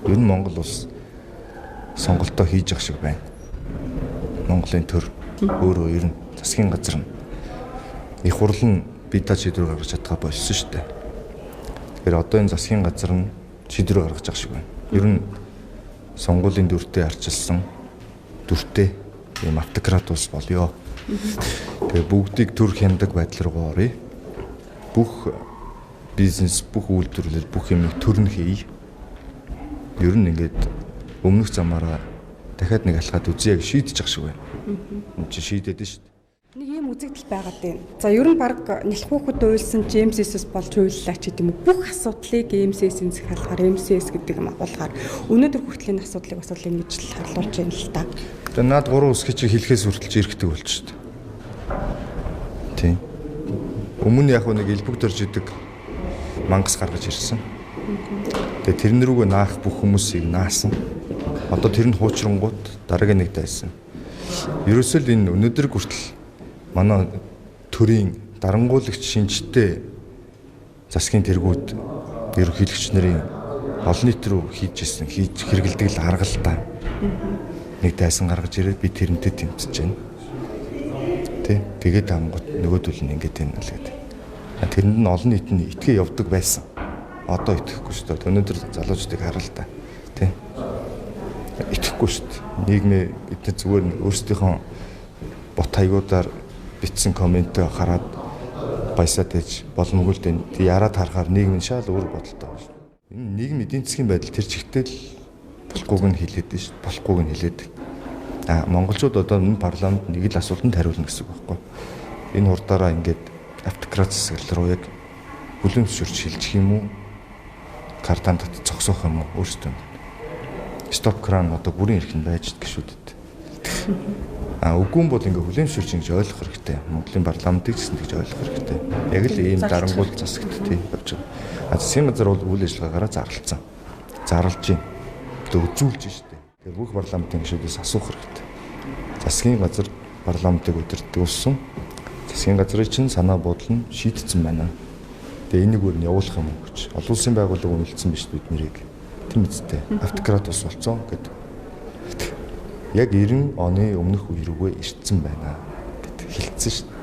Ер нь Монгол улс сонголтоо хийж явах шиг байна. Монголын төр өөрөө ер нь засгийн газар нь их хурл нь бидаа шийдвэр гаргаж чадхаа болсон шүү дээ. Тэгэхээр одоо энэ засгийн газар нь шийдвэр гаргаж явах шиг байна. Ер нь сонгуулийн дүртэй арчилсан дүртэй ийм автократ улс болёо. Тэгээ бүгдийг төр хяндаг байдал руу оръё. Бүх бизнес, бүх үйлдвэрлэл, бүх юмыг төр нь хийе. Ер нь ингээд өмнөх замаараа дахиад нэг алхаад үзье гэж шийдэж явах шиг байна. Энд чи шийдээд шүү дээ. Нэг ийм үзэгдэл байгаад байна. За ер нь баг нялхуухад уйлсан ЖМС-с болж уйллаа ч гэдэм үү. Бүх асуудлыг МСС-ийн захиалгаар МСС гэдэг юм агуулгаар өнөөдөр хүртлийн асуудлыг бас л ингэж л харуулж байна л та. Тэгээ наад 3 ус гэж хэлхээс хүртэлж ирэхтэй болчихсон шүү дээ. Тийм. Өмнө яг нэг элбэгдэрж идэг мангас гаргаж ирсэн. Тэгээ тэрэн рүүгээ наах бүх хүмүүсийг наасан. Одоо тэр нь хуучрангууд дараагийн нэг дайсан. Ерөөсөө л энэ өнөөдөр хүртэл манай төрийн дарангуулагч шинжтэй засгийн тэргүүд ерөнхийлөгч нарын олон нийт рүү хийж хэрэгэлдэг л аргалтай. Нэг дайсан гаргаж ирээд би тэрнтэй тэмцэж байна. Тэгээд амгот нөгөөдөл нь ингэж байна л гэдэг. Тэрэнд нь олон нийт нь итгээ явдаг байсан. Одоо итгэхгүй шүү дээ. Өнөөдөр залуучдыг хараа л да. Тэ. Итгэхгүй шүү дээ. Нийгмээ бид зүгээр өөрсдийнхөө бот хаягуудаар бичсэн комментээ хараад баясаад ээж боломгүй л дээ. Яраад харахаар нийгэм шал өөр бодолтой байна шүү дээ. Энэ нийгэм эдийн засгийн байдал тэр чигтээ л болохгүйг нь хэлээд дээ шүү дээ. Болохгүйг нь хэлээд. Монголчууд одоо энэ парламент нэг л асуултанд хариулна гэсэн үг байхгүй. Энэ хурдаараа ингээд автократ засаглал руу яг бүлэмжшүрч шилжих юм уу? Картанд зогсоох юм уу? Өөрсдөө. Стоп кран одоо бүрийн эрх нь байж гişүүдэд. Үгүй бол ингээ бүлэмжшүрч ингэж ойлгох хэрэгтэй. Монголын парламентыг ч гэсэн тэгж ойлгох хэрэгтэй. Яг л ийм дарангуул засагт тийм явж байгаа. Засгийн газар бол үйл ажиллагаагаараа зарлцсан. Зарлж байна. Тэгээ үзүүлж штэ. Тэгээ бүх парламентын гишүүдээс асуух хэрэгтэй. Засгийн газар парламентыг удирддаг улсын засгийн газрын чинь санаа бодол нь шийдсэн байна. Тэгээ энийг өөр нь явуулах юм уу гэж. Олон улсын байгууллага үнэлсэн биш бид нэрийг. Тийм үстэй. Автократ ус болцсон гэдэг. Яг 90 оны өмнөх үе рүүгээ ирсэн байна гэд хэлсэн шүү дээ.